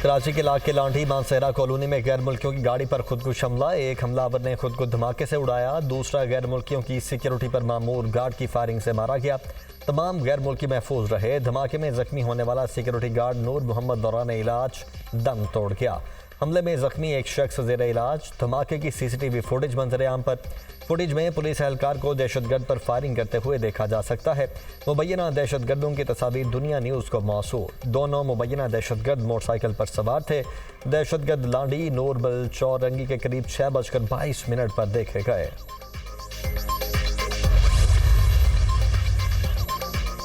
कराची के इलाके लांडी मानसेरा कॉलोनी में गैर मुल्कियों की गाड़ी पर खुदकुश हमला। एक हमलावर ने खुद को धमाके से उड़ाया, दूसरा गैर मुल्कियों की सिक्योरिटी पर मामूर गार्ड की फायरिंग से मारा गया। तमाम गैर मुल्की महफूज रहे। धमाके में जख्मी होने वाला सिक्योरिटी गार्ड नूर मोहम्मद दौरान इलाज दम तोड़ गया। हमले में जख्मी एक शख्स जेर इलाज। धमाके की सीसीटीवी फुटेज मंजर-ए-आम पर। फुटेज में पुलिस एहलकार को दहशतगर्द पर फायरिंग करते हुए देखा जा सकता है। मुबैना दहशतगर्दों की तस्वीर दुनिया न्यूज़ को मौसूल। दोनों मुबैना दहशतगर्द मोटरसाइकिल पर सवार थे। दहशतगर्द लांडी नूरबल चौरंगी के करीब 6:22 पर देखे गए।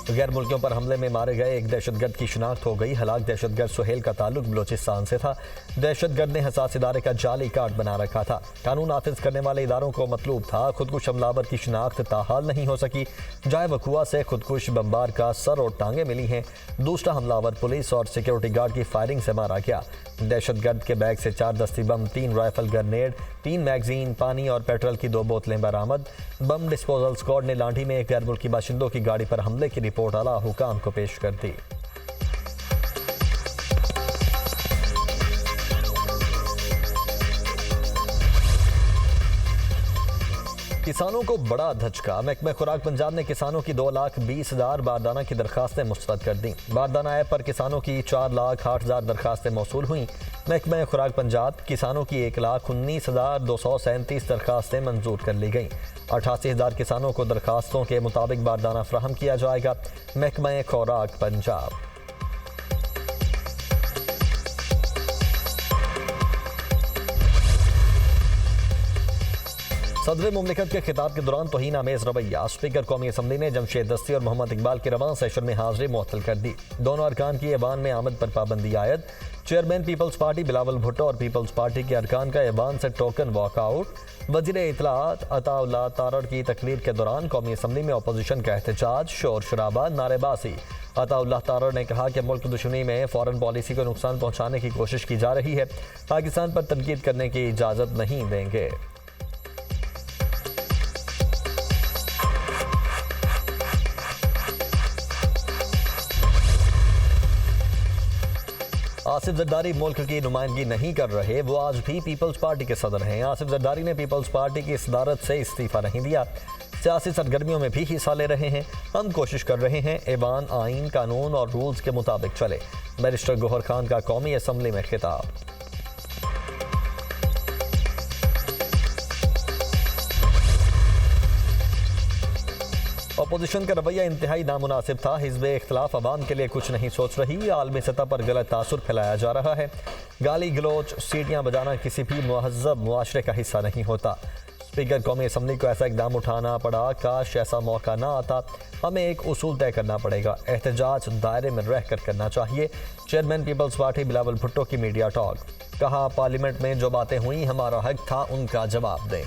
गैर मुल्कियों पर हमले में मारे गए एक दहशतगर्द की शिनाख्त हो गई। हलाक दहशतगर्द सुहेल का ताल्लुक बलोचिस्तान से था। दहशतगर्द ने हसास इदारे का जाली कार्ड बना रखा था। कानून नाफिज करने वाले इदारों को मतलूब था। खुदकुश हमलावर की शिनाख्त ताहाल नहीं हो सकी। जाए वकुआ से खुदकुश बमबार का सर और टांगे मिली हैं। दूसरा हमलावर पुलिस और सिक्योरिटी गार्ड की फायरिंग से मारा गया। दहशतगर्द के बैग से 4 दस्ती बम, 3 राइफल ग्रेनेड, 3 मैगजीन, पानी और पेट्रोल की 2 बोतलें बरामद। बम डिस्पोजल स्क्वाड ने लांडी में एक गैर मुल्की बाशिंदों की गाड़ी पर हमले की रिपोर्ट आला हुकाम को पेश कर दी। किसानों को बड़ा धचका। महकमा खुराक पंजाब ने किसानों की 2,20,000 बारदाना की दरखास्तें मुस्तरद कर दी। बारदाना ऐप पर किसानों की 4,08,000 दरखास्तें मौसूल हुई। महकमा खुराक पंजाब किसानों की 1,19,237 दरखास्तें मंजूर कर ली गईं। 88,000 किसानों को दरखास्तों के मुताबिक बारदाना फ्राहम किया जाएगा। महकमा खुराक पंजाब। सदर मुमलिकत के खिताब के दौरान तौहीन आमेज रवैया। स्पीकर कौमी असम्बली ने जमशेद दस्ती और मोहम्मद इकबाल के रवान सेशन में हाजिरी मुअत्तल कर दी। दोनों अरकान की ऐवान में आमद पर पाबंदी आयद। चेयरमैन पीपल्स पार्टी बिलावल भुट्टो और पीपल्स पार्टी के अरकान का ऐवान से टोकन वॉकआउट। वज़ीर इत्तलात अताउल्लाह तारड़ की तकरीर के दौरान कौमी असम्बली में अपोजिशन का एहतजाज, शोर शराबा, नारेबाजी। अताउल्लाह तारड़ ने कहा कि मुल्क दुश्मनी में फॉरेन पॉलिसी को नुकसान पहुँचाने की कोशिश की जा रही है। पाकिस्तान पर तनकीद करने की इजाज़त नहीं देंगे। आसिफ जरदारी मुल्क की नुमाइंदगी नहीं कर रहे, वो आज भी पीपल्स पार्टी के सदर हैं। आसिफ जरदारी ने पीपल्स पार्टी की सदारत से इस्तीफा नहीं दिया। सियासी सरगर्मियों में भी हिस्सा ले रहे हैं। हम कोशिश कर रहे हैं ऐवान आइन, कानून और रूल्स के मुताबिक चले। बैरिस्टर गौहर खान का कौमी असम्बली में खिताब। अपोजिशन का रवैया इंतहाई नामुनासिब था। हिज़्ब इख्तिलाफ अवाम के लिए कुछ नहीं सोच रही। आलमी सतह पर गलत तासुर फैलाया जा रहा है। गाली गलोच, सीटियाँ बजाना किसी भी मुहज़्ज़ब मुआशरे का हिस्सा नहीं होता। स्पीकर कौमी असम्बली को ऐसा इक़दाम उठाना पड़ा। काश ऐसा मौका ना आता। हमें एक उसूल तय करना पड़ेगा। एहतजाज दायरे में रह कर करना चाहिए। चेयरमैन पीपल्स पार्टी बिलावल भुट्टो की मीडिया टॉक। कहा, पार्लियामेंट में जो बातें हुई हमारा हक था उनका जवाब दें।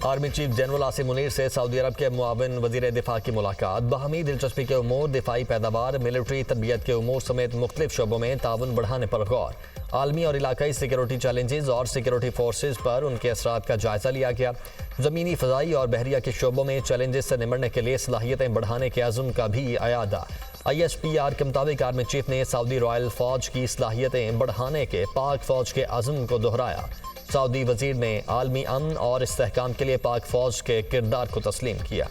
Army chief general Asim Munir से सऊदी अरब के मुआविन वजीर दिफा की मुलाकात। बाहमी दिलचस्पी के उमूर, दिफाई पैदावार, मिलिट्री तरबियत के उमूर समेत मुख्तलिफ शोबों में ताउन बढ़ाने पर गौर। आलमी और इलाकाई सिक्योरिटी चैलेंजेस और सिक्योरिटी फोर्सेज पर उनके असरात का जायजा लिया गया। ज़मीनी, फ़ज़ाई और बहरिया के शोबों में चैलेंजेस से निमटने के लिए सलाहियतें बढ़ाने के अज़्म का भी अयादा। ISPR के मुताबिक आर्मी चीफ ने सऊदी रॉयल फ़ौज की सलाहियतें बढ़ाने के पाक फ़ौज के अज़्म को दोहराया। सऊदी वजीर ने आलमी अमन और इस्तेहकाम के लिए पाक फ़ौज के किरदार को तस्लीम किया।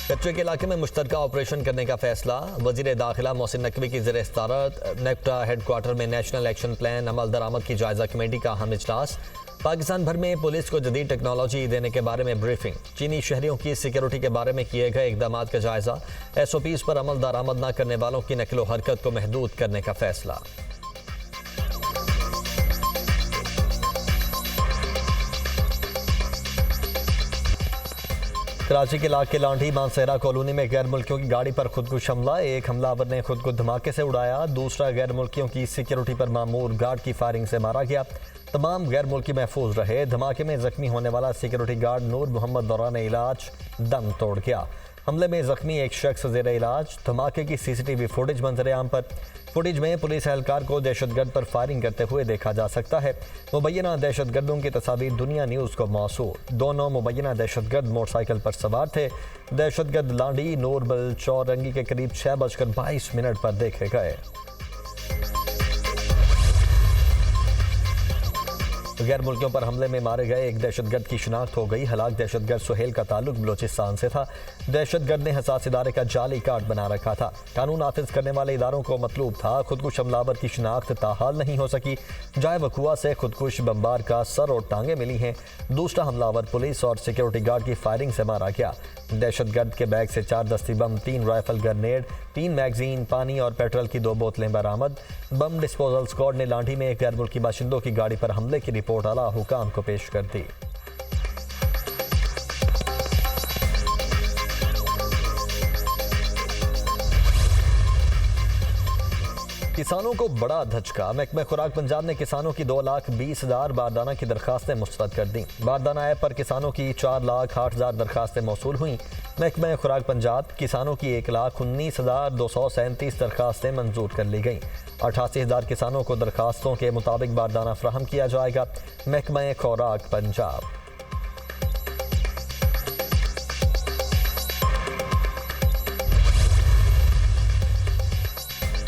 कच्चे के इलाके में मुश्तरका ऑपरेशन करने का फैसला। वजीर दाखिला मोहसिन नकवी की ज़ेर सदारत नेक्टा हेडक्वार्टर में नेशनल एक्शन प्लान अमल दरामद की जायजा कमेटी का अहम इजलास। पाकिस्तान भर में पुलिस को जदीद टेक्नोलॉजी देने के बारे में ब्रीफिंग। चीनी शहरियों की सिक्योरिटी के बारे में किए गए इकदाम का जायजा। SOPs पर अमल दरामद न करने वालों की नकलो हरकत को महदूद करने का फैसला। कराची के इलाके लांडी मानसेरा कॉलोनी में गैर मुल्कियों की गाड़ी पर खुदकुश हमला। एक हमलावर ने खुद को धमाके से उड़ाया, दूसरा गैर मुल्कियों की सिक्योरिटी पर मामूर गार्ड की फायरिंग से मारा गया। तमाम गैर मुल्की महफूज रहे। धमाके में जख्मी होने वाला सिक्योरिटी गार्ड नूर मोहम्मद दौरान इलाज दम तोड़ गया। हमले में जख्मी एक शख्स जेर इलाज। धमाके की सीसीटीवी फुटेज मंजर-ए-आम पर। फुटेज में पुलिस एहलकार को दहशतगर्द पर फायरिंग करते हुए देखा जा सकता है। मुबैना दहशतगर्दों की तस्वीर दुनिया न्यूज़ को मौसूल। दोनों मुबैना दहशतगर्द मोटरसाइकिल पर सवार थे। दहशतगर्द लांडी नूरबल चौरंगी के करीब 6:22 पर देखे गए। गैर मुल्कियों पर हमले में मारे गए एक दहशतगर्द की शिनाख्त हो गई। हलाक दहशतगर्द सुहेल का ताल्लुक बलोचिस्तान से था। दहशतगर्द ने हसास इदारे का जाली कार्ड बना रखा था। कानून नाफिज करने वाले इदारों को मतलूब था। खुदकुश हमलावर की शिनाख्त ताहाल नहीं हो सकी। जाए वकुआ से खुदकुश बमबार का सर और टांगे मिली हैं। दूसरा हमलावर पुलिस और सिक्योरिटी गार्ड की फायरिंग से मारा गया। दहशतगर्द के बैग से 4 दस्ती बम, 3 राइफल ग्रेनेड, 3 मैगजीन, पानी और पेट्रोल की 2 बोतलें बरामद। बम डिस्पोजल स्क्वाड ने लाठी में एक गैर मुल्की बाशिंदों की गाड़ी पर हमले की रिपोर्ट आला हुकाम को पेश कर दी। किसानों को बड़ा धचका। महकमा खुराक पंजाब ने किसानों की 2,20,000 बारदाना की दरखास्तें मुस्तरद कर दी। बारदाना ऐप पर किसानों की 4,08,000 दरखास्तें मौसूल हुई। महकमा खुराक पंजाब किसानों की 1,19,237 दरखास्तें मंजूर कर ली गईं। 88,000 किसानों को दरखास्तों के मुताबिक बारदाना फ्राहम किया जाएगा। महकमा खुराक पंजाब।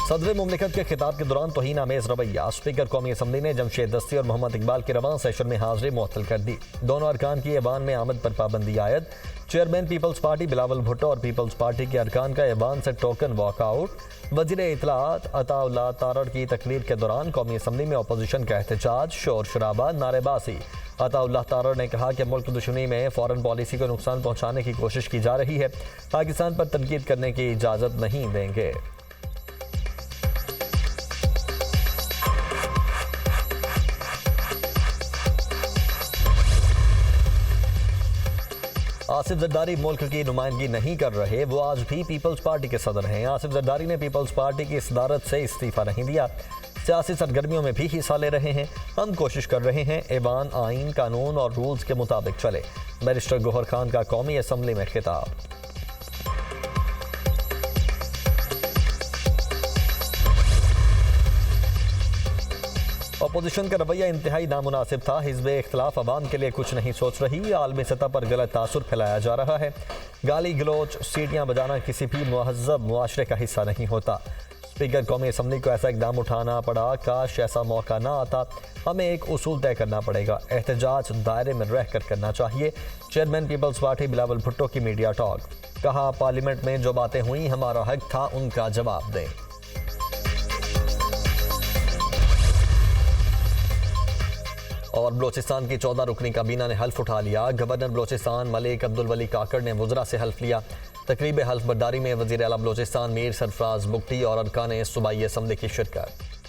सदर मुमलिकत के खिताब के दौरान तौहीन आमेज रवैया। स्पीकर कौमी असम्बली ने जमशेद दस्ती और मोहम्मद इकबाल के रवान सेशन में हाजिरी मुअत्तल कर दी। दोनों अरकान की ऐवान में आमद पर पाबंदी आयद। चेयरमैन पीपल्स पार्टी बिलावल भुट्टो और पीपल्स पार्टी के अरकान का ऐवान से टोकन वॉकआउट। वज़ीर इत्तलात अताउल्लाह तारड़ की तकरीर के दौरान कौमी असम्बली में अपोजिशन का एहतजाज, शोर शराबा, नारेबाजी। अताउल्लाह तारड़ ने कहा कि मुल्क दुश्मनी में फॉरेन पॉलिसी को नुकसान पहुँचाने की कोशिश की जा रही है। पाकिस्तान पर तनकीद करने की इजाज़त नहीं देंगे। आसिफ जरदारी मुल्क की नुमाइंदगी नहीं कर रहे। वो आज भी पीपल्स पार्टी के सदर हैं। आसिफ जरदारी ने पीपल्स पार्टी की सदारत से इस्तीफा नहीं दिया। सियासी सरगर्मियों में भी हिस्सा ले रहे हैं। हम कोशिश कर रहे हैं ऐवान आइन, कानून और रूल्स के मुताबिक चले। बैरिस्टर गौहर खान का कौमी असम्बली में खिताब। अपोजिशन का रवैया इंतहाई नामुनासिब था। हिज़्ब इख्तिलाफ अवाम के लिए कुछ नहीं सोच रही। आलमी सतह पर गलत तासुर फैलाया जा रहा है। गाली गलोच, सीटियां बजाना किसी भी मुहज़्ज़ब मुआशरे का हिस्सा नहीं होता। स्पीकर कौमी असम्बली को ऐसा इकदाम उठाना पड़ा। काश ऐसा मौका ना आता। हमें एक उसूल तय करना पड़ेगा। एहतजाज दायरे में रह कर करना चाहिए। चेयरमैन पीपल्स पार्टी बिलावल भुट्टो की मीडिया टॉक। कहा, पार्लियामेंट में जो बातें हुई हमारा हक था उनका जवाब दें। और बलोचिस्तान की 14 रुकनी काबीना ने हल्फ उठा लिया। गवर्नर बलोचिस्तान मलिक अब्दुल वली काकड़ ने वज़रा से हल्फ लिया। तकरीब हल्फ बर्दारी में वज़ीर आला बलोचिस्तान मीर सरफराज बुगटी और अरकान सूबाई असम्बली की शिरकत।